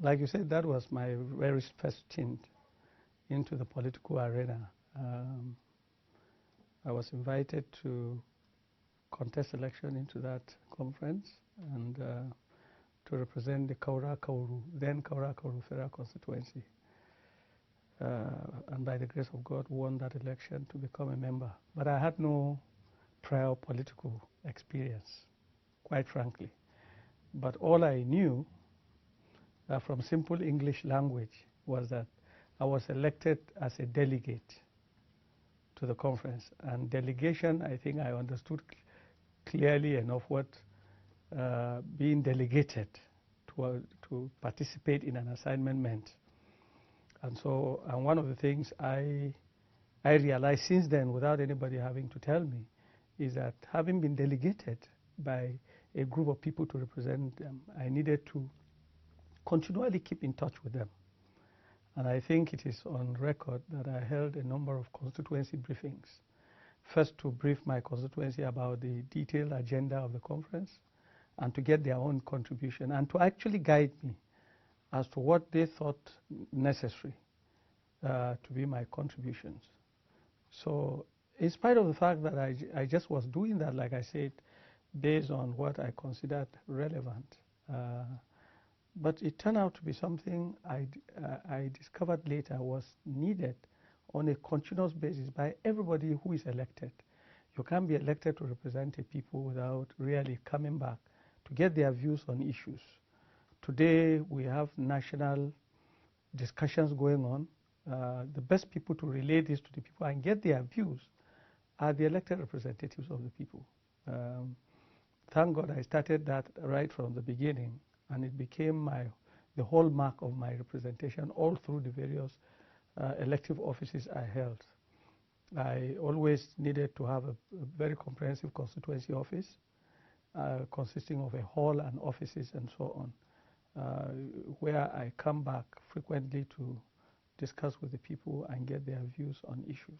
like you said, that was my very first stint into the political arena. I was invited to contest election into that conference and to represent the Kaura Kauru, then Kaura Kauru Federal Constituency. And by the grace of God, won that election to become a member. But I had no prior political experience, quite frankly. But all I knew from simple English language was that I was elected as a delegate to the conference. And delegation, I think I understood clearly enough what being delegated to participate in an assignment meant. And so, and one of the things I realized since then, without anybody having to tell me, is that having been delegated by a group of people to represent them, I needed to continually keep in touch with them. And I think it is on record that I held a number of constituency briefings. First, to brief my constituency about the detailed agenda of the conference and to get their own contribution and to actually guide me as to what they thought necessary to be my contributions. So in spite of the fact that I just was doing that, like I said, based on what I considered relevant, but it turned out to be something I discovered later was needed on a continuous basis by everybody who is elected. You can't be elected to represent a people without really coming back to get their views on issues. Today, we have national discussions going on. The best people to relay this to the people and get their views are the elected representatives of the people. Thank God I started that right from the beginning, and it became the hallmark of my representation all through the various elective offices I held. I always needed to have a very comprehensive constituency office consisting of a hall and offices and so on, where I come back frequently to discuss with the people and get their views on issues.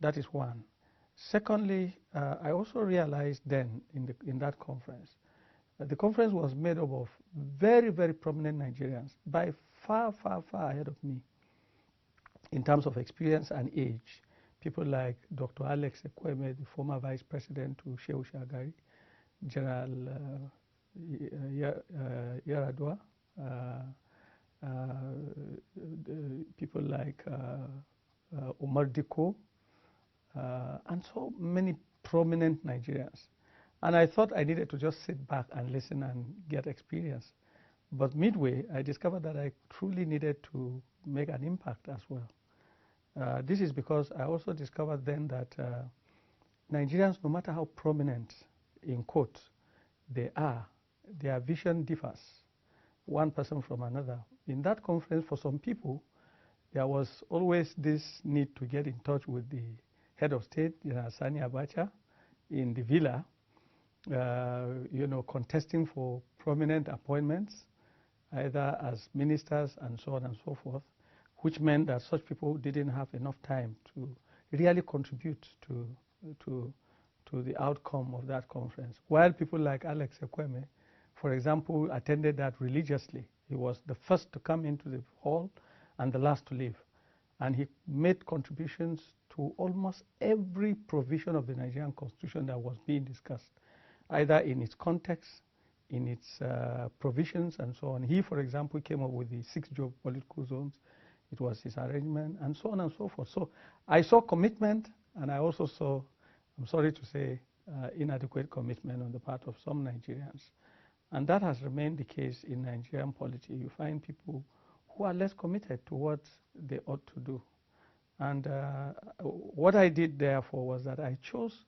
That is one. Secondly, I also realized then in that conference, the conference was made up of very, very prominent Nigerians, by far, far, far ahead of me in terms of experience and age. People like Dr. Alex Ekweme, the former vice president to Shehu Shagari, General Yaradua, people like Omar Diko, and so many prominent Nigerians. And I thought I needed to just sit back and listen and get experience. But midway, I discovered that I truly needed to make an impact as well. This is because I also discovered then that Nigerians, no matter how prominent, in quotes, they are, their vision differs, one person from another. In that conference, for some people, there was always this need to get in touch with the head of state, Sani Abacha, in the villa, contesting for prominent appointments, either as ministers and so on and so forth, which meant that such people didn't have enough time to really contribute to the outcome of that conference. While people like Alex Ekweme, for example, attended that religiously. He was the first to come into the hall and the last to leave. And he made contributions to almost every provision of the Nigerian Constitution that was being discussed, either in its context, in its provisions, and so on. He, for example, came up with the 6 geopolitical zones. It was his arrangement, and so on and so forth. So I saw commitment, and I also saw, I'm sorry to say, inadequate commitment on the part of some Nigerians. And that has remained the case in Nigerian polity. You find people who are less committed to what they ought to do. And what I did, therefore, was that I chose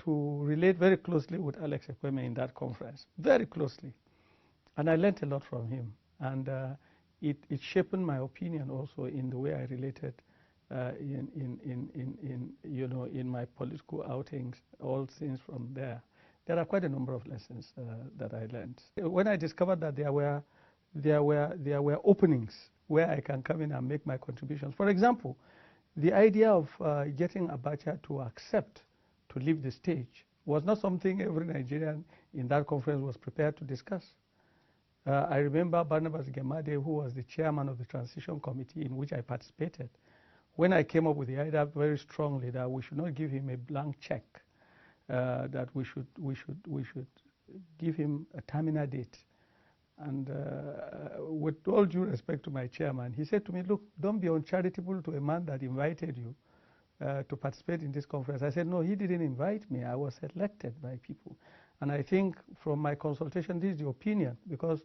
to relate very closely with Alex Ekweme in that conference, very closely. And I learned a lot from him. And it shaped my opinion also in the way I related in my political outings, all things from there. There are quite a number of lessons that I learned. When I discovered that there were openings where I can come in and make my contributions. For example, the idea of getting Abacha to accept to leave the stage was not something every Nigerian in that conference was prepared to discuss. I remember Barnabas Gemade, who was the chairman of the transition committee in which I participated, when I came up with the idea very strongly that we should not give him a blank check, that we should give him a terminal date. And with all due respect to my chairman, he said to me, look, don't be uncharitable to a man that invited you to participate in this conference. I said, no, he didn't invite me. I was elected by people. And I think from my consultation, this is the opinion, because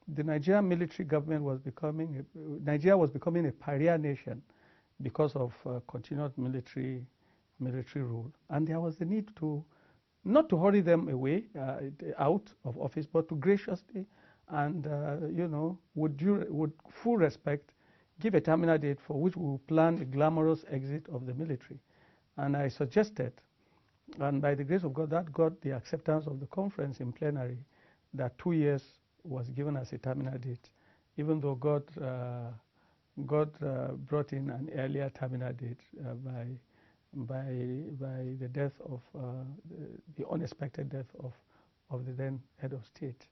the Nigerian military government was becoming, Nigeria was becoming a pariah nation because of continued military rule. And there was the need to, not to hurry them away out of office, but to graciously and, you know, with full respect, give a terminal date for which we will plan a glamorous exit of the military. And I suggested, and by the grace of God, that got the acceptance of the conference in plenary, that 2 years was given as a terminal date, even though God brought in an earlier terminal date by the death of the unexpected death of the then head of state,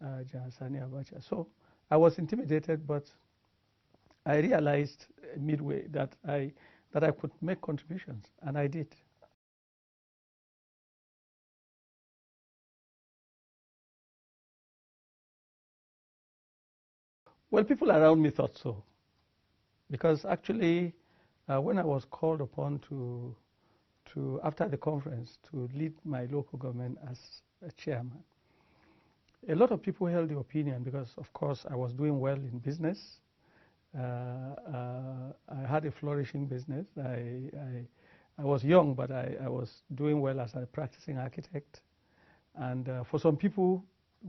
General Sani Abacha. So I was intimidated, but I realized midway that I could make contributions, and I did. Well, people around me thought so, because actually, when I was called upon to after the conference to lead my local government as a chairman, a lot of people held the opinion because, of course, I was doing well in business. I had a flourishing business. I was young, but I was doing well as a practicing architect. And for some people,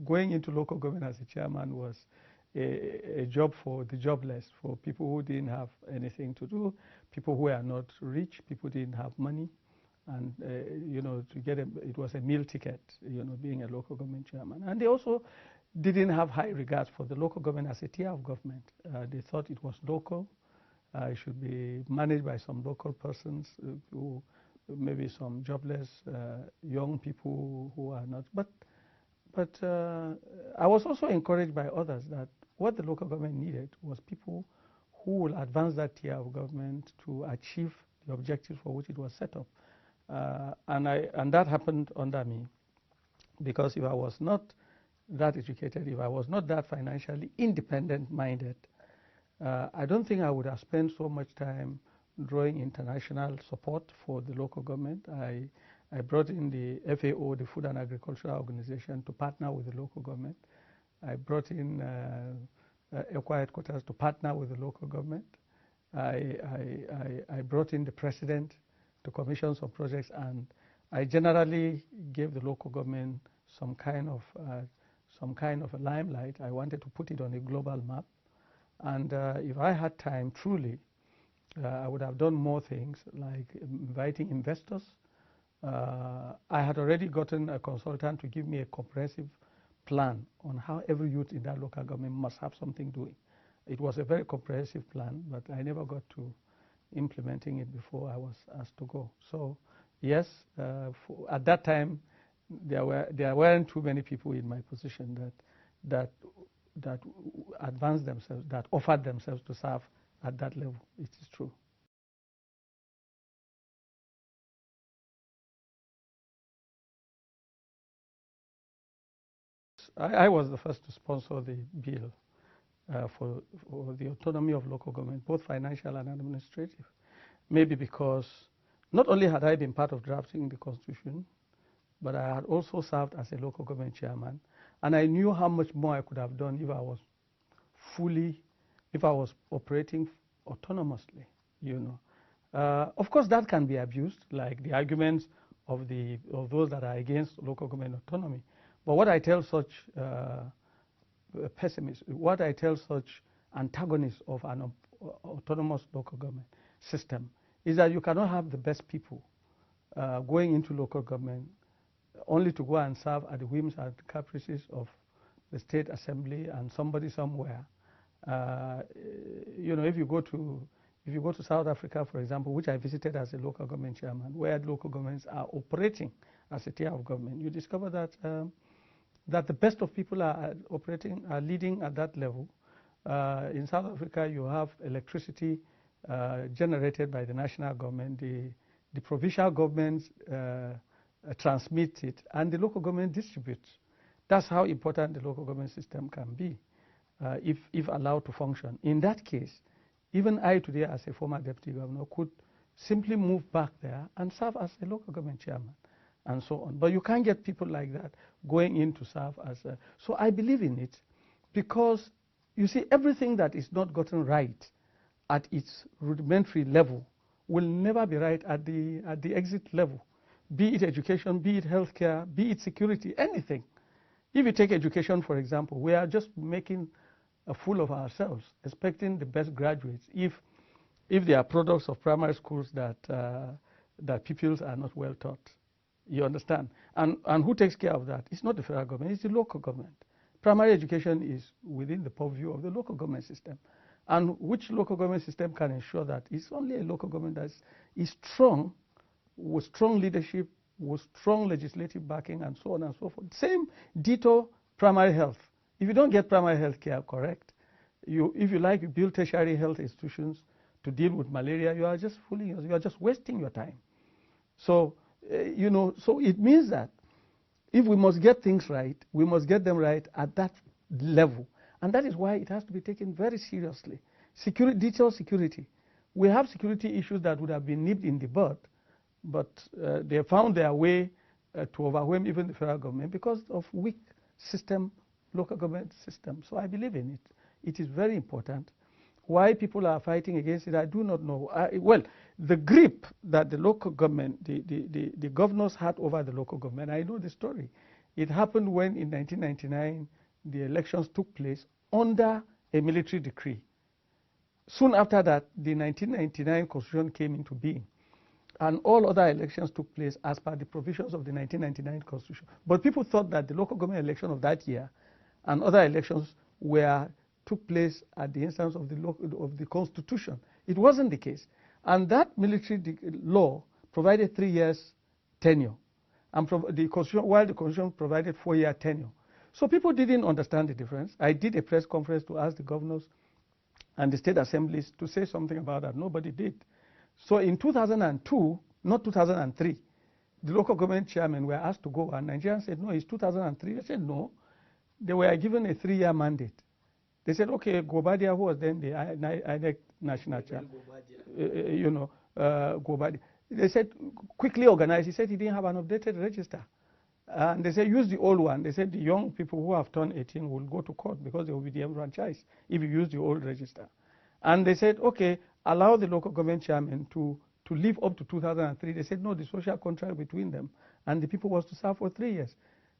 going into local government as a chairman was a job for the jobless, for people who didn't have anything to do, people who are not rich, people who didn't have money. And, you know, to get it was a meal ticket, you know, being a local government chairman. And they also didn't have high regards for the local government as a tier of government. They thought it was local. It should be managed by some local persons, who maybe some jobless young people who are not. But I was also encouraged by others that what the local government needed was people who will advance that tier of government to achieve the objectives for which it was set up. And that happened under me, because if I was not that educated, if I was not that financially independent-minded, I don't think I would have spent so much time drawing international support for the local government. I brought in the FAO, the Food and Agricultural Organization, to partner with the local government. I brought in ECWA headquarters to partner with the local government. I brought in the president to commission some projects, and I generally gave the local government some kind of a limelight. I wanted to put it on a global map. And if I had time, truly, I would have done more things, like inviting investors. I had already gotten a consultant to give me a comprehensive plan on how every youth in that local government must have something doing. It was a very comprehensive plan, but I never got to implementing it before I was asked to go. So yes, at that time, there weren't too many people in my position that advanced themselves, that offered themselves to serve at that level. It is true. I was the first to sponsor the bill for the autonomy of local government, both financial and administrative. Maybe because not only had I been part of drafting the Constitution, but I had also served as a local government chairman, and I knew how much more I could have done if I was operating autonomously, you know. Of course, that can be abused, like the arguments of those that are against local government autonomy. But what I tell such pessimists, what I tell such antagonists of an autonomous local government system, is that you cannot have the best people going into local government only to go and serve at the whims and caprices of the state assembly and somebody somewhere. You know, if you go to South Africa, for example, which I visited as a local government chairman, where local governments are operating as a tier of government, you discover that that the best of people are leading at that level. In South Africa, you have electricity generated by the national government. The provincial governments transmit it, and the local government distributes. That's how important the local government system can be, if allowed to function. In that case, even I today, as a former deputy governor, could simply move back there and serve as a local government chairman, and so on. But you can't get people like that going in to serve as a... So I believe in it, because you see, everything that is not gotten right at its rudimentary level will never be right at the exit level, be it education, be it healthcare, be it security, anything. If you take education, for example, we are just making a fool of ourselves, expecting the best graduates if they are products of primary schools that pupils are not well taught. You understand? And who takes care of that? It's not the federal government, it's the local government. Primary education is within the purview of the local government system. And which local government system can ensure that? It's only a local government that is strong, with strong leadership, with strong legislative backing, and so on and so forth. Same ditto primary health. If you don't get primary health care correct, if you like, you build tertiary health institutions to deal with malaria, you are just fooling yourself. You are just wasting your time. So, so it means that if we must get things right, we must get them right at that level. And that is why it has to be taken very seriously. Security, digital security. We have security issues that would have been nipped in the bud, but they found their way to overwhelm even the federal government because of weak system, local government system. So I believe in it. It is very important. Why people are fighting against it, I do not know. Well, the grip that the local government, the governors had over the local government, I know the story. It happened when in 1999, the elections took place under a military decree. Soon after that, the 1999 Constitution came into being, and all other elections took place as per the provisions of the 1999 Constitution. But people thought that the local government election of that year and other elections took place at the instance of the Constitution. It wasn't the case. And that military law provided 3 years tenure, and while the Constitution provided 4-year tenure. So people didn't understand the difference. I did a press conference to ask the governors and the state assemblies to say something about that. Nobody did. So in 2002, not 2003, the local government chairmen were asked to go, and Nigerians said, no, it's 2003. They said, no. They were given a 3-year mandate. They said, okay, Gobadia, who was then the INEC national chair, Gobadia. They said, quickly organize. He said he didn't have an updated register. And they said, use the old one. They said the young people who have turned 18 will go to court because they will be enfranchised if you use the old register. And they said, okay, allow the local government chairman to live up to 2003. They said, no, the social contract between them and the people was to serve for 3 years.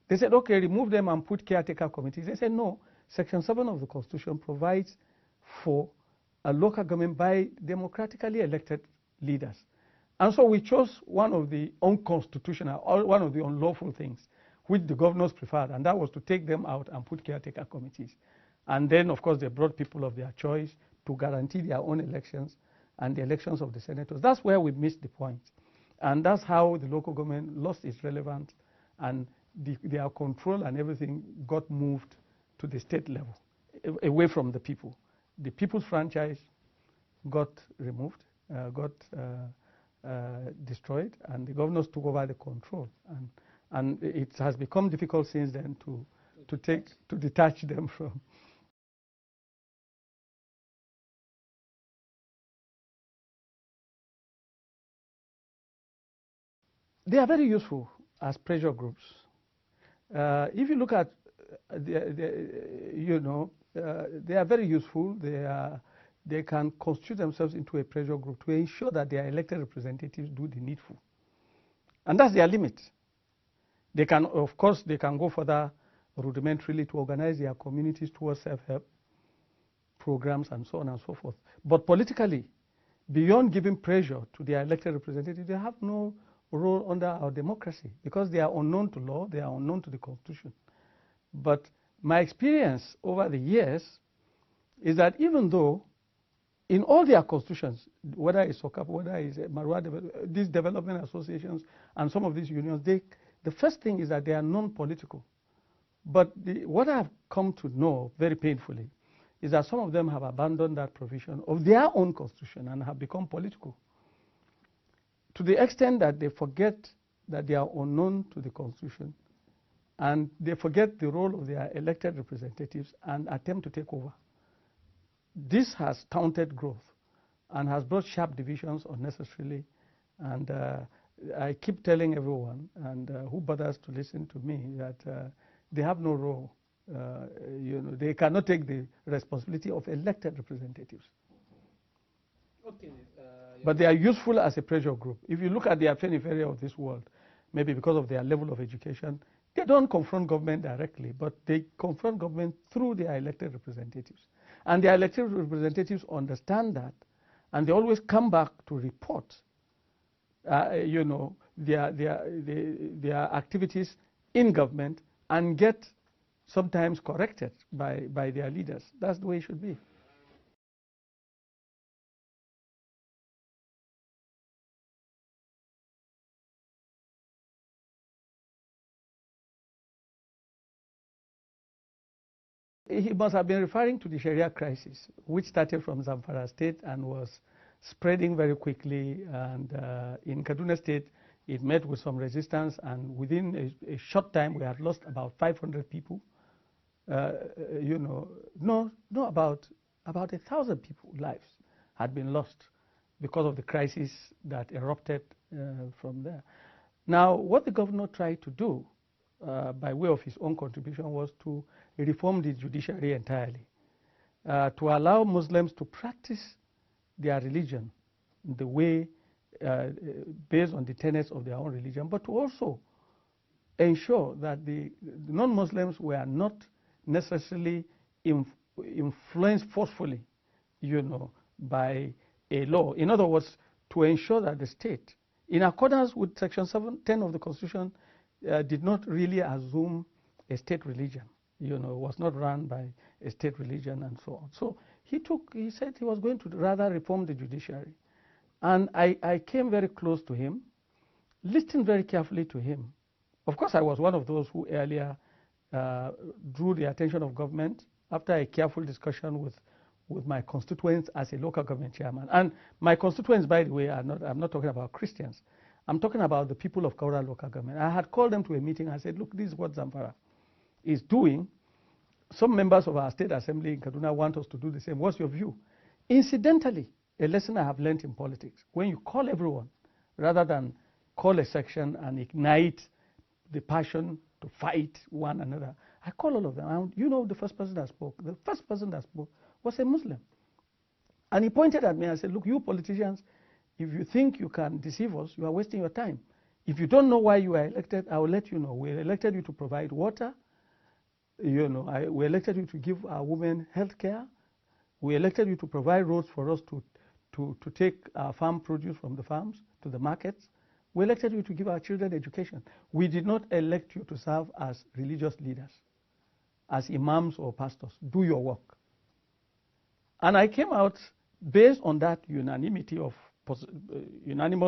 They said, okay, remove them and put caretaker committees. They said, no, Section 7 of the Constitution provides for a local government by democratically elected leaders. And so we chose one of the unconstitutional, or one of the unlawful things, which the governors preferred, and that was to take them out and put caretaker committees. And then, of course, they brought people of their choice to guarantee their own elections and the elections of the senators. That's where we missed the point. And that's how the local government lost its relevance, and their control and everything got moved to the state level, away from the people. The people's franchise got removed, destroyed, and the governors took over the control. And it has become difficult since then to detach them from. They are very useful as pressure groups. If you look at, they are very useful. They can constitute themselves into a pressure group to ensure that their elected representatives do the needful. And that's their limit. They can, of course, they can go further rudimentarily to organize their communities towards self-help programs and so on and so forth. But politically, beyond giving pressure to their elected representatives, they have no role under our democracy because they are unknown to law, they are unknown to the Constitution. But my experience over the years is that even though in all their constitutions, whether it's SOCAP, whether it's Marwa, these development associations and some of these unions, the first thing is that they are non-political. But what I've come to know very painfully is that some of them have abandoned that provision of their own constitution and have become political, to the extent that they forget that they are unknown to the constitution, and they forget the role of their elected representatives and attempt to take over. This has stunted growth and has brought sharp divisions unnecessarily. And I keep telling everyone, and who bothers to listen to me, that they have no role. They cannot take the responsibility of elected representatives. Okay. But they are useful as a pressure group. If you look at the Afenifere of this world, maybe because of their level of education, they don't confront government directly, but they confront government through their elected representatives. And their elected representatives understand that, and they always come back to report, their activities in government and get sometimes corrected by their leaders. That's the way it should be. He must have been referring to the Sharia crisis, which started from Zamfara State and was spreading very quickly. And in Kaduna State, it met with some resistance, and within a short time, we had lost about 500 people. About 1,000 people lives had been lost because of the crisis that erupted from there. Now, what the governor tried to do by way of his own contribution was to reform the judiciary entirely, to allow Muslims to practice their religion in the way based on the tenets of their own religion, but to also ensure that the non-Muslims were not necessarily influenced forcefully, by a law. In other words, to ensure that the state, in accordance with Section 710 of the Constitution, did not really assume a state religion. Was not run by a state religion and so on. So he said he was going to rather reform the judiciary. And I came very close to him, listened very carefully to him. Of course, I was one of those who earlier drew the attention of government after a careful discussion with my constituents as a local government chairman. And my constituents, by the way, I'm not talking about Christians. I'm talking about the people of Kaura local government. I had called them to a meeting. I said, look, this is what Zamfara is doing. Some members of our state assembly in Kaduna want us to do the same. What's your view? Incidentally, a lesson I have learned in politics, when you call everyone, rather than call a section and ignite the passion to fight one another, I call all of them. And the first person that spoke was a Muslim. And he pointed at me and said, look, you politicians, if you think you can deceive us, you are wasting your time. If you don't know why you are elected, I will let you know. We elected you to provide water. We elected you to give our women health care. We elected you to provide roads for us to take our farm produce from the farms to the markets. We elected you to give our children education. We did not elect you to serve as religious leaders, as imams or pastors. Do your work. And I came out based on that unanimous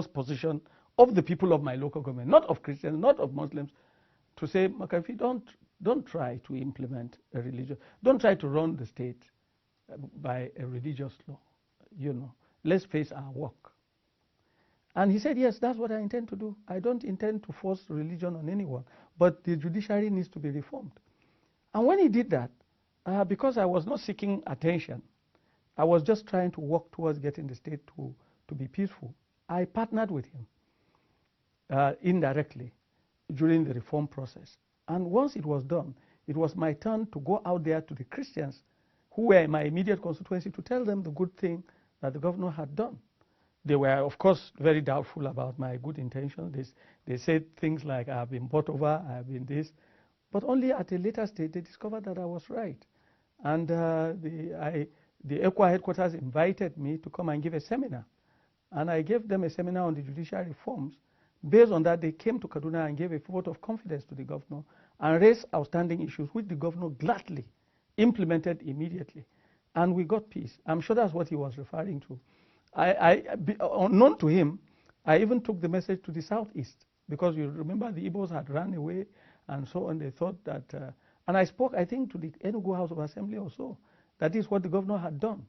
position of the people of my local government, not of Christians, not of Muslims, to say, McAfee, don't try to implement a religion. Don't try to run the state by a religious law. Let's face our work. And he said, yes, that's what I intend to do. I don't intend to force religion on anyone, but the judiciary needs to be reformed. And when he did that, because I was not seeking attention, I was just trying to work towards getting the state to be peaceful, I partnered with him indirectly during the reform process. And once it was done, it was my turn to go out there to the Christians who were in my immediate constituency to tell them the good thing that the governor had done. They were, of course, very doubtful about my good intentions. They said things like, I have been bought over, I have been this. But only at a later stage, they discovered that I was right. And the ECWA headquarters invited me to come and give a seminar. And I gave them a seminar on the judicial reforms. Based on that, they came to Kaduna and gave a vote of confidence to the governor and raised outstanding issues, which the governor gladly implemented immediately. And we got peace. I'm sure that's what he was referring to. Unknown to him, I even took the message to the southeast, because you remember the Igbos had run away and so on. They thought that And I spoke, I think, to the Enugu House of Assembly also. That is what the governor had done.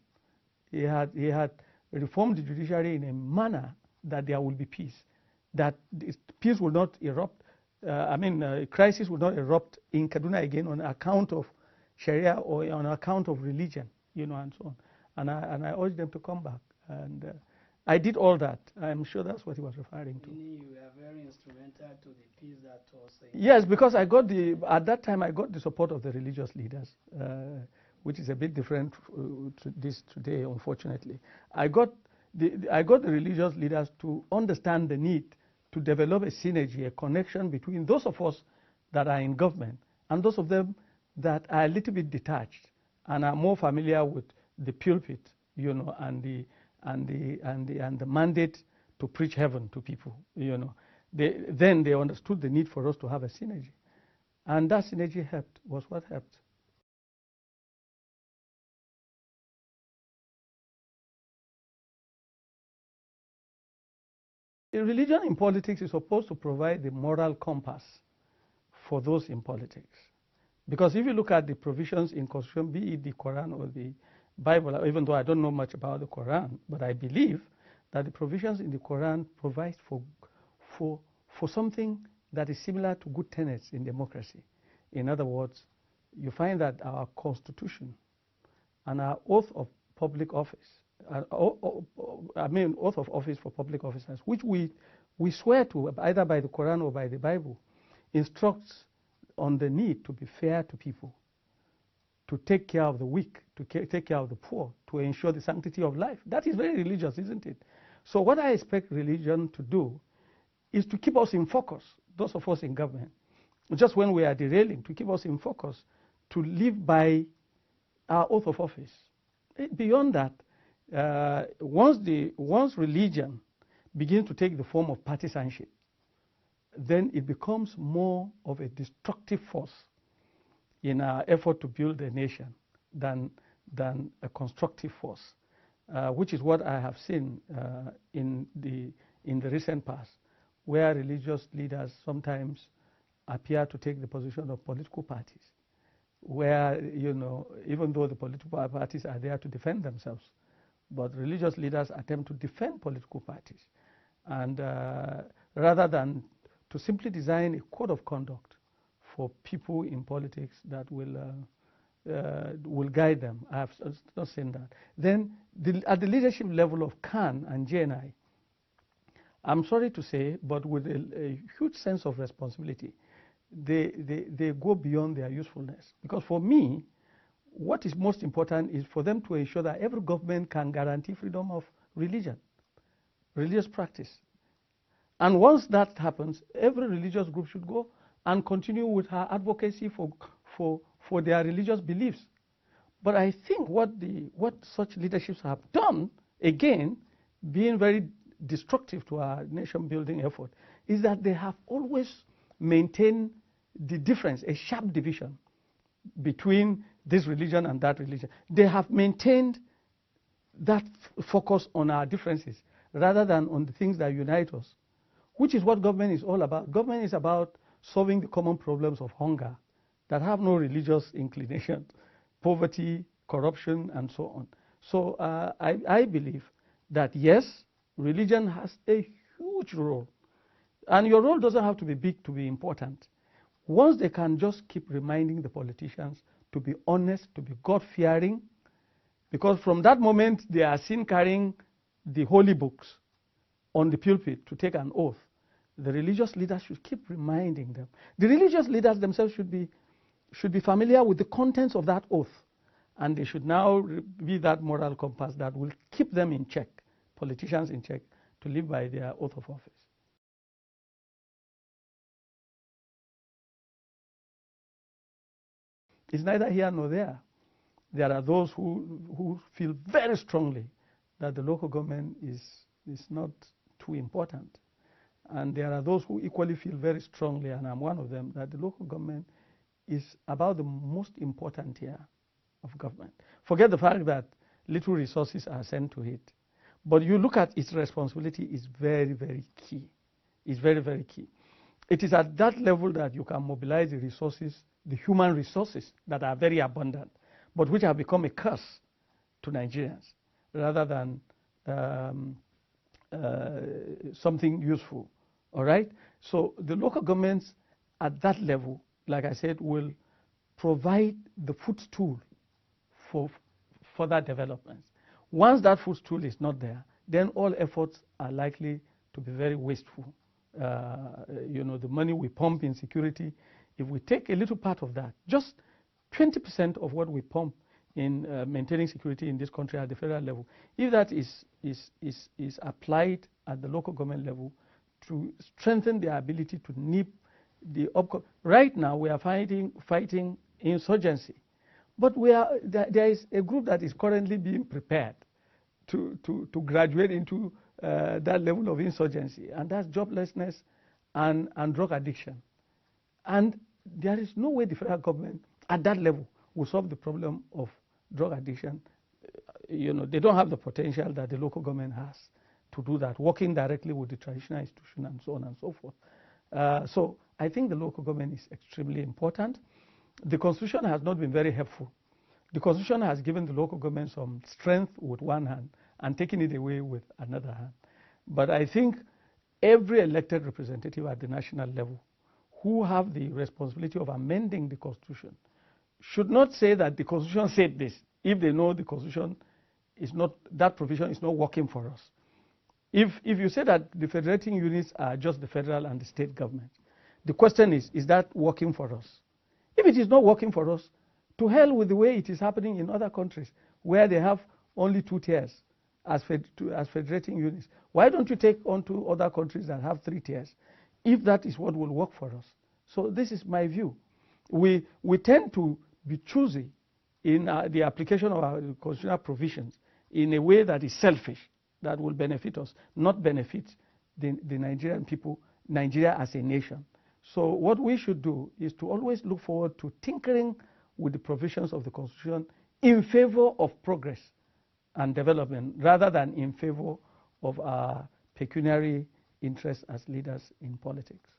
He had reformed the judiciary in a manner that there will be peace, that peace will not erupt. Crisis will not erupt in Kaduna again on account of Sharia or on account of religion, and so on. And I urged them to come back. And I did all that. I'm sure that's what he was referring to. You were very instrumental to the peace that was. Yes, because at that time I got the support of the religious leaders, which is a bit different to this today, unfortunately. I got the religious leaders to understand the need to develop a synergy, a connection between those of us that are in government and those of them that are a little bit detached and are more familiar with the pulpit, and the mandate to preach heaven to people, Then they understood the need for us to have a synergy. And that synergy was what helped. Religion in politics is supposed to provide the moral compass for those in politics. Because if you look at the provisions in Constitution, be it the Quran or the Bible, even though I don't know much about the Quran, but I believe that the provisions in the Quran provide for something that is similar to good tenets in democracy. In other words, you find that our Constitution and our oath of public office, oath of office for public officers, which we swear to either by the Quran or by the Bible, instructs on the need to be fair to people, to take care of the weak, to take care of the poor, to ensure the sanctity of life. That is very religious, isn't it? So what I expect religion to do is to keep us in focus, those of us in government, just when we are derailing, to keep us in focus, to live by our oath of office. Beyond that, once religion begins to take the form of partisanship, then it becomes more of a destructive force in our effort to build a nation than a constructive force, which is what I have seen in the recent past, where religious leaders sometimes appear to take the position of political parties, where, even though the political parties are there to defend themselves, but religious leaders attempt to defend political parties. And rather than to simply design a code of conduct for people in politics that will guide them. I have not seen that. Then at the leadership level of CAN and JNI, I'm sorry to say, but with a huge sense of responsibility, they go beyond their usefulness. Because for me, what is most important is for them to ensure that every government can guarantee freedom of religion, religious practice. And once that happens, every religious group should go and continue with her advocacy for their religious beliefs. But I think what such leaderships have done, again, being very destructive to our nation building effort, is that they have always maintained the difference, a sharp division between this religion and that religion. They have maintained that focus on our differences rather than on the things that unite us, which is what government is all about. Government is about solving the common problems of hunger that have no religious inclination, poverty, corruption, and so on. So I believe that, yes, religion has a huge role. And your role doesn't have to be big to be important. Once they can just keep reminding the politicians to be honest, to be God-fearing, because from that moment they are seen carrying the holy books on the pulpit to take an oath. The religious leaders should keep reminding them. The religious leaders themselves should be familiar with the contents of that oath, and they should now be that moral compass that will keep them in check, politicians in check, to live by their oath of office. It's neither here nor there. There are those who feel very strongly that the local government is not too important. And there are those who equally feel very strongly, and I'm one of them, that the local government is about the most important tier of government. Forget the fact that little resources are sent to it. But you look at its responsibility is very, very key. It's very, very key. It is at that level that you can mobilize the resources, the human resources that are very abundant, but which have become a curse to Nigerians rather than something useful. All right? So the local governments at that level, like I said, will provide the footstool for further developments. Once that footstool is not there, then all efforts are likely to be very wasteful. The money we pump in security, if we take a little part of that, just 20% of what we pump in maintaining security in this country at the federal level, if that is applied at the local government level to strengthen their ability to nip the right now we are fighting insurgency, but there is a group that is currently being prepared to graduate into that level of insurgency, and that's joblessness and drug addiction. And there is no way the federal government at that level will solve the problem of drug addiction. They don't have the potential that the local government has to do that, working directly with the traditional institution and so on and so forth. So I think the local government is extremely important. The Constitution has not been very helpful. The Constitution has given the local government some strength with one hand and taken it away with another hand. But I think every elected representative at the national level who have the responsibility of amending the Constitution should not say that the Constitution said this if they know the Constitution is not, that provision is not working for us. If you say that the federating units are just the federal and the state government, the question is that working for us? If it is not working for us, to hell with the way it is happening in other countries where they have only 2 tiers as federating units. Why don't you take on to other countries that have 3 tiers if that is what will work for us? So this is my view. We tend to be choosy in the application of our constitutional provisions in a way that is selfish, that will benefit us, not benefit the Nigerian people, Nigeria as a nation. So what we should do is to always look forward to tinkering with the provisions of the Constitution in favor of progress and development rather than in favor of our pecuniary interests as leaders in politics.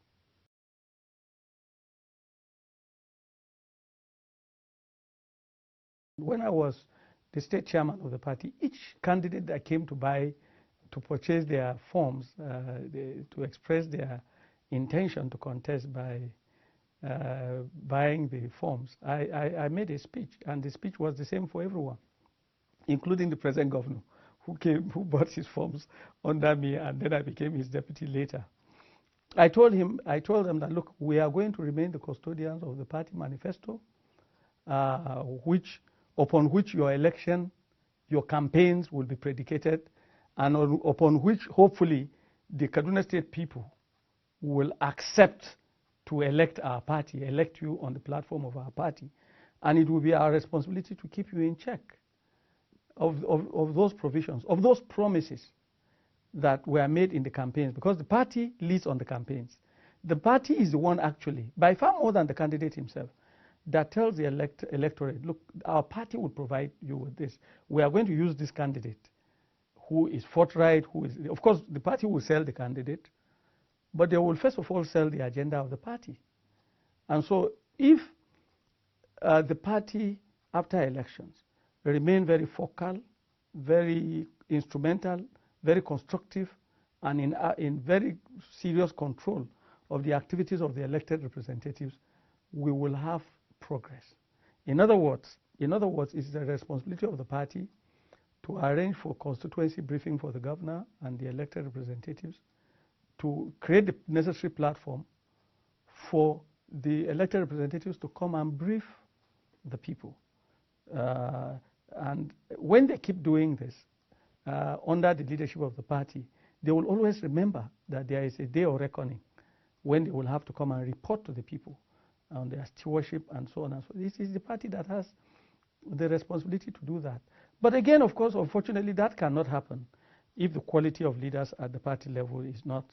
When I was the state chairman of the party, each candidate that came to purchase their forms, to express their intention to contest by buying the forms, I made a speech, and the speech was the same for everyone, including the present governor, who bought his forms under me, and then I became his deputy later. I told them that, look, we are going to remain the custodians of the party manifesto, upon which your election, your campaigns will be predicated, and upon which, hopefully, the Kaduna State people will accept to elect our party, elect you on the platform of our party. And it will be our responsibility to keep you in check of those provisions, of those promises that were made in the campaigns, because the party leads on the campaigns. The party is the one actually, by far more than the candidate himself, that tells the electorate, look, our party will provide you with this. We are going to use this candidate who is forthright, of course, the party will sell the candidate, but they will first of all sell the agenda of the party. And so if the party, after elections, remain very focal, very instrumental, very constructive, and in very serious control of the activities of the elected representatives, we will have progress. In other words, it's the responsibility of the party to arrange for constituency briefing for the governor and the elected representatives, to create the necessary platform for the elected representatives to come and brief the people. And when they keep doing this under the leadership of the party, they will always remember that there is a day of reckoning when they will have to come and report to the people on their stewardship and so on and so on. This is the party that has the responsibility to do that. But again, of course, unfortunately, that cannot happen if the quality of leaders at the party level is not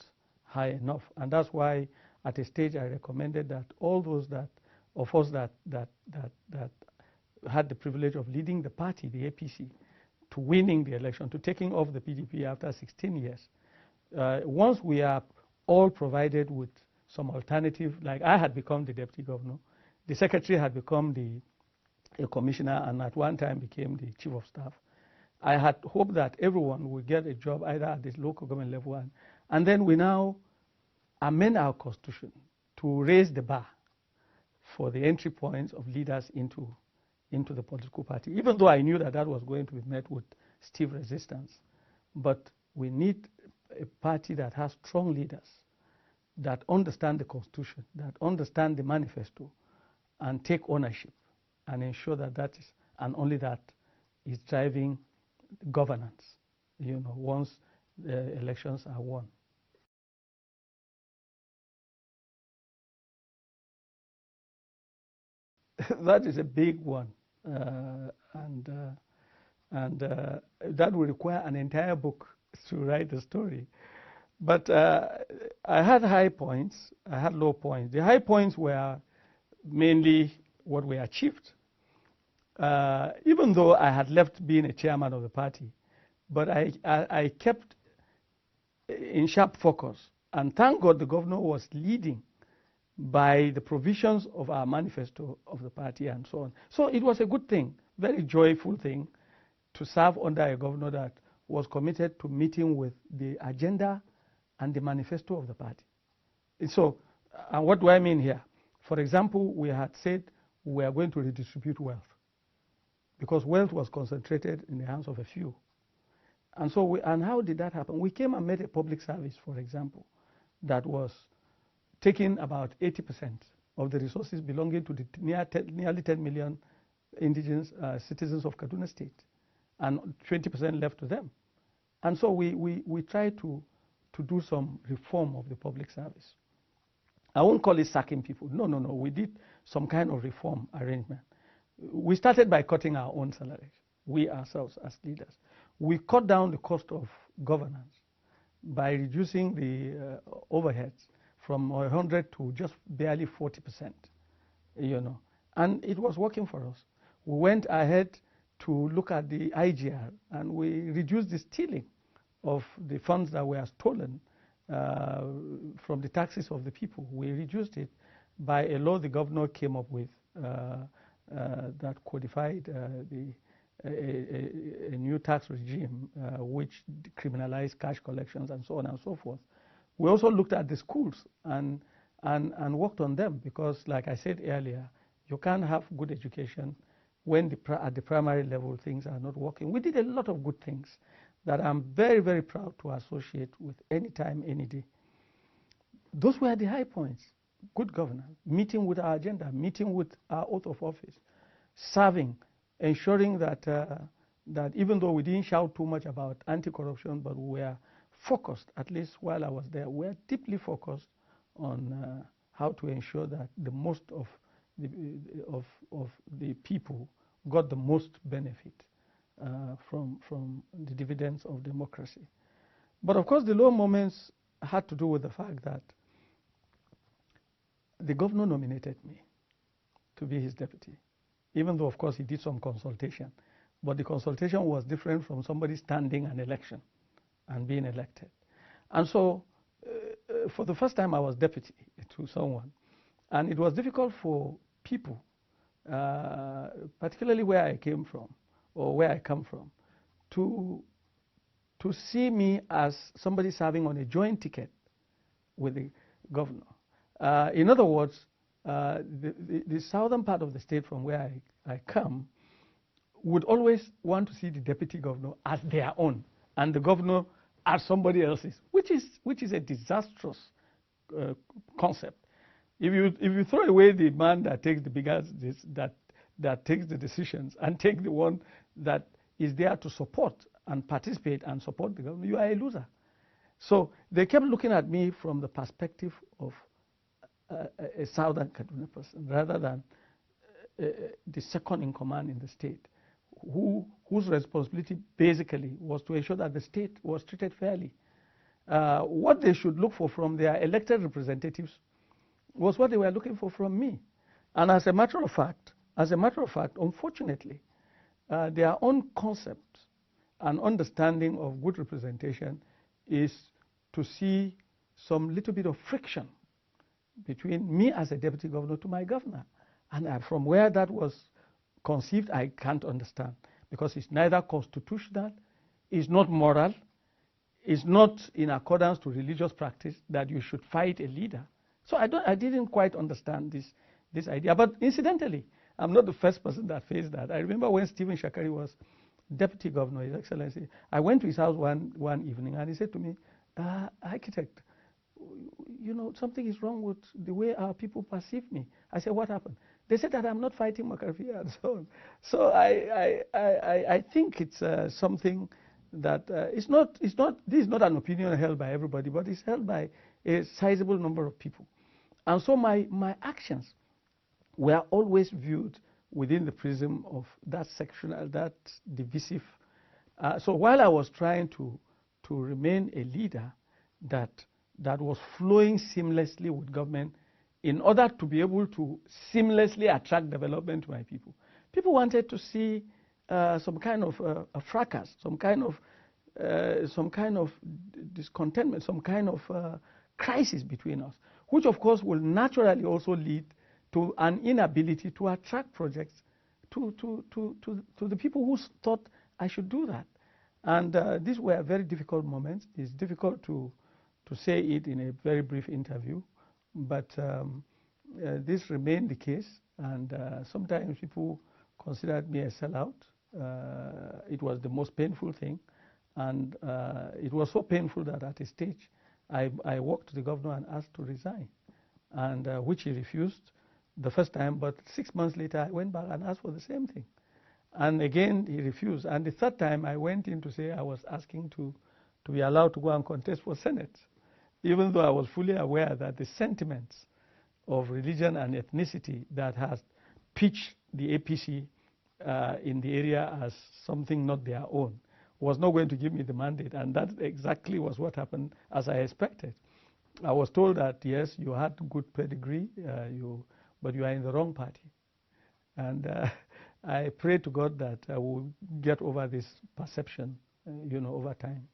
high enough. And that's why at a stage I recommended that all those of us that had the privilege of leading the party, the APC, to winning the election, to taking off the PDP after 16 years, once we are all provided with some alternative, like I had become the deputy governor. The secretary had become a commissioner, and at one time became the chief of staff. I had hoped that everyone would get a job either at the local government level, and then we now amend our constitution to raise the bar for the entry points of leaders into the political party, even though I knew that that was going to be met with stiff resistance. But we need a party that has strong leaders, that understand the constitution, that understand the manifesto, and take ownership and ensure that that is, and only that, is driving governance, once the elections are won. That is a big one, and that will require an entire book to write the story. But I had high points, I had low points. The high points were mainly what we achieved. Even though I had left being a chairman of the party, but I kept in sharp focus. And thank God the governor was leading by the provisions of our manifesto of the party and so on. So it was a good thing, very joyful thing, to serve under a governor that was committed to meeting with the agenda and the manifesto of the party. So, and what do I mean here? For example, we had said we are going to redistribute wealth, because wealth was concentrated in the hands of a few. And so, and how did that happen? We came and made a public service, for example, that was taking about 80% of the resources belonging to the nearly 10 million indigenous citizens of Kaduna State, and 20% left to them. And so we tried to do some reform of the public service. I won't call it sacking people. No. We did some kind of reform arrangement. We started by cutting our own salaries, we ourselves as leaders. We cut down the cost of governance by reducing the overheads from 100 to just barely 40%, and it was working for us. We went ahead to look at the IGR, and we reduced the stealing of the funds that were stolen from the taxes of the people. We reduced it by a law the governor came up with that codified a new tax regime which criminalized cash collections and so on and so forth. We also looked at the schools and worked on them, because, like I said earlier, you can't have good education when at the primary level things are not working. We did a lot of good things that I'm very, very proud to associate with any time, any day. Those were the high points. Good governance, meeting with our agenda, meeting with our oath of office, serving, ensuring that, that even though we didn't shout too much about anti-corruption, but we were focused, at least while I was there, we were deeply focused on how to ensure that the most of the people got the most benefit from the dividends of democracy. But of course, the low moments had to do with the fact that the governor nominated me to be his deputy, even though, of course, he did some consultation. But the consultation was different from somebody standing an election and being elected. And so, for the first time, I was deputy to someone. And it was difficult for people, particularly where I came from, or where I come from, to see me as somebody serving on a joint ticket with the governor. In other words, the southern part of the state from where I come would always want to see the deputy governor as their own, and the governor as somebody else's, which is a disastrous concept. If you throw away the man that takes the biggest, that takes the decisions, and take the one that is there to support and participate and support the government, you are a loser. So they kept looking at me from the perspective of a southern Kaduna person, rather than the second in command in the state, whose responsibility basically was to ensure that the state was treated fairly. What they should look for from their elected representatives was what they were looking for from me. And as a matter of fact, unfortunately, their own concept and understanding of good representation is to see some little bit of friction between me as a deputy governor to my governor. And from where that was conceived, I can't understand, because it's neither constitutional, it's not moral, it's not in accordance to religious practice that you should fight a leader. So I didn't quite understand this idea. But incidentally, I'm not the first person that faced that. I remember when Stephen Shakari was deputy governor, His Excellency, I went to his house one evening, and he said to me, architect, you know, something is wrong with the way our people perceive me. I said, what happened? They said that I'm not fighting McCarthy and so on. So I think it's something that this is not an opinion held by everybody, but it's held by a sizable number of people. And so my actions were always viewed within the prism of that sectional, that divisive. So while I was trying to remain a leader that was flowing seamlessly with government in order to be able to seamlessly attract development to my people, people wanted to see some kind of a fracas, some kind of discontentment, some kind of crisis between us, which of course will naturally also lead to an inability to attract projects to the people who thought I should do that. And these were very difficult moments. It's difficult to say it in a very brief interview, but this remained the case. And sometimes people considered me a sellout. It was the most painful thing. And it was so painful that at a stage, I walked to the governor and asked to resign, and which he refused the first time. But 6 months later, I went back and asked for the same thing. And again, he refused. And the third time, I went in to say I was asking to be allowed to go and contest for Senate, even though I was fully aware that the sentiments of religion and ethnicity that has pitched the APC in the area as something not their own was not going to give me the mandate. And that exactly was what happened, as I expected. I was told that, yes, you had good pedigree, but you are in the wrong party. And I pray to God that I will get over this perception, over time.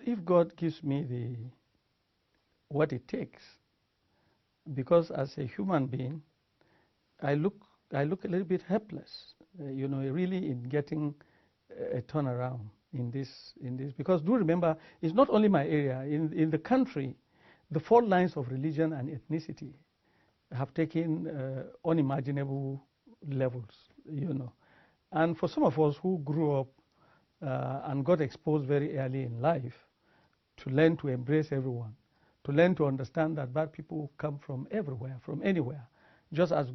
If God gives me what it takes, because as a human being, I look a little bit helpless, really in getting a turnaround in this, because do remember, it's not only my area. In the country, the fault lines of religion and ethnicity have taken unimaginable levels, And for some of us who grew up and got exposed very early in life to learn to embrace everyone, to learn to understand that bad people come from everywhere, from anywhere, just as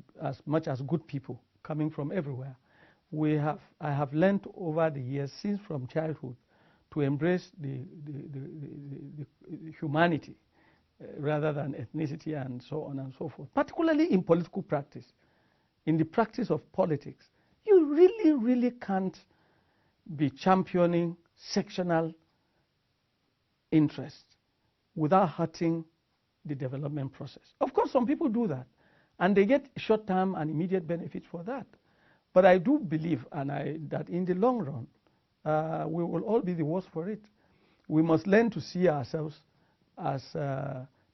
much as good people coming from everywhere. I have learned over the years, since from childhood, to embrace the humanity rather than ethnicity and so on and so forth, particularly in political practice. In the practice of politics, you really, really can't be championing sectional interests without hurting the development process. Of course, some people do that, and they get short-term and immediate benefits for that. But I do believe that in the long run, we will all be the worse for it. We must learn to see ourselves as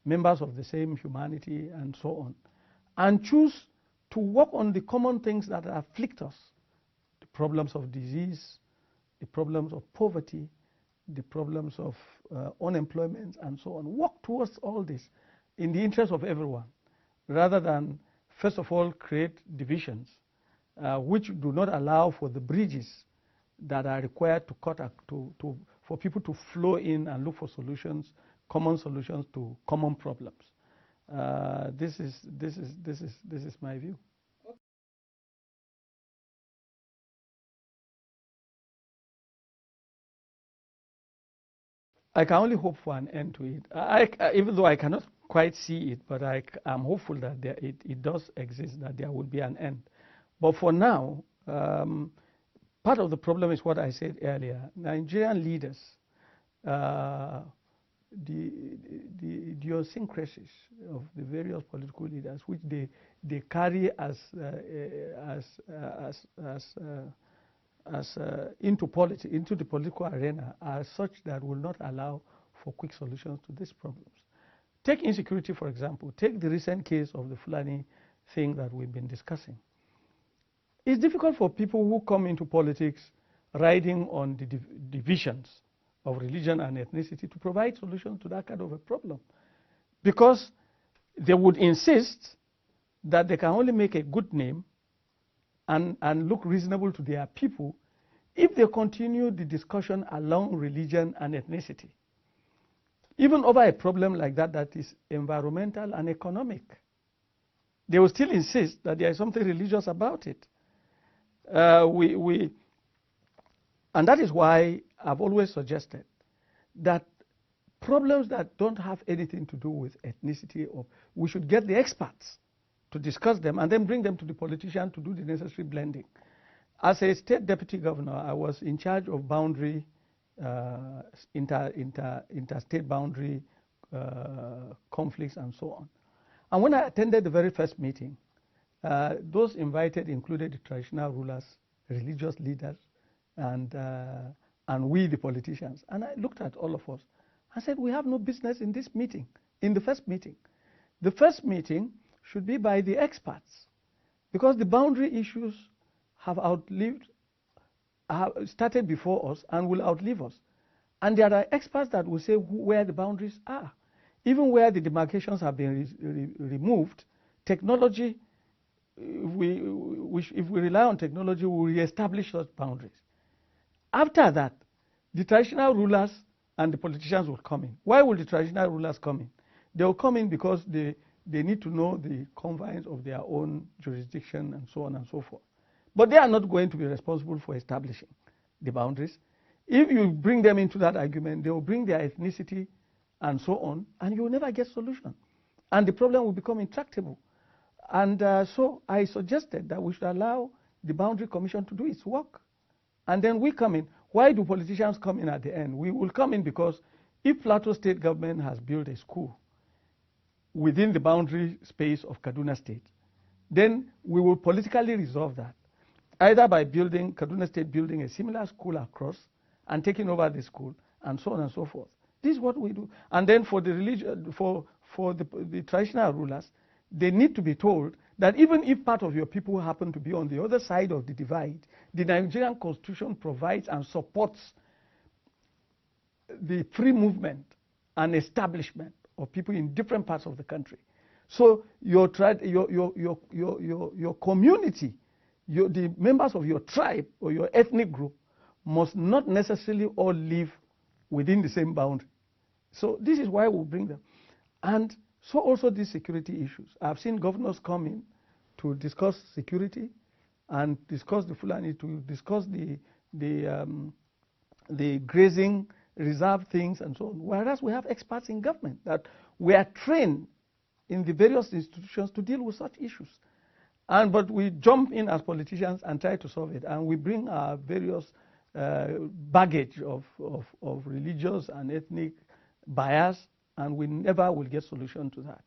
members of the same humanity and so on, and choose to work on the common things that afflict us, the problems of disease, the problems of poverty, the problems of unemployment and so on. Work towards all this in the interest of everyone, rather than, first of all, create divisions which do not allow for the bridges that are required to for people to flow in and look for solutions, common solutions to common problems. This is my view. I can only hope for an end to it. Even though I cannot quite see it, but I'm hopeful that it does exist, that there will be an end. But for now, part of the problem is what I said earlier. Nigerian leaders the idiosyncrasies of the various political leaders, which they carry into the political arena, are such that will not allow for quick solutions to these problems. Take insecurity, for example. Take the recent case of the Fulani thing that we've been discussing. It's difficult for people who come into politics riding on the divisions of religion and ethnicity to provide solutions to that kind of a problem, because they would insist that they can only make a good name and look reasonable to their people if they continue the discussion along religion and ethnicity, even over a problem like that that is environmental and economic. They will still insist that there is something religious about it. And that is why I've always suggested that problems that don't have anything to do with ethnicity, or we should get the experts to discuss them and then bring them to the politician to do the necessary blending. As a state deputy governor, I was in charge of boundary, interstate boundary conflicts and so on. And when I attended the very first meeting, those invited included the traditional rulers, religious leaders, and we, the politicians. And I looked at all of us. I said, we have no business in this meeting, in the first meeting. The first meeting should be by the experts, because the boundary issues have started before us and will outlive us. And there are experts that will say where the boundaries are. Even where the demarcations have been removed, technology, if we rely on technology, we will reestablish those boundaries. After that, the traditional rulers and the politicians will come in. Why will the traditional rulers come in? They will come in because they need to know the confines of their own jurisdiction and so on and so forth. But they are not going to be responsible for establishing the boundaries. If you bring them into that argument, they will bring their ethnicity and so on, and you will never get solution. And the problem will become intractable. And so I suggested that we should allow the Boundary Commission to do its work. And then we come in. Why do politicians come in at the end? We will come in because if Plateau State government has built a school within the boundary space of Kaduna State, then we will politically resolve that, either by Kaduna State building a similar school across and taking over the school and so on and so forth. This is what we do. And then for the religion, for the traditional rulers, they need to be told that even if part of your people happen to be on the other side of the divide, the Nigerian Constitution provides and supports the free movement and establishment of people in different parts of the country. So your community, the members of your tribe or your ethnic group must not necessarily all live within the same boundary. So this is why we bring them. And so also these security issues. I've seen governors come in to discuss security and discuss the Fulani, to discuss the grazing reserve things and so on. Whereas we have experts in government that we are trained in the various institutions to deal with such issues. But we jump in as politicians and try to solve it. And we bring our various baggage of religious and ethnic bias, and we never will get solution to that.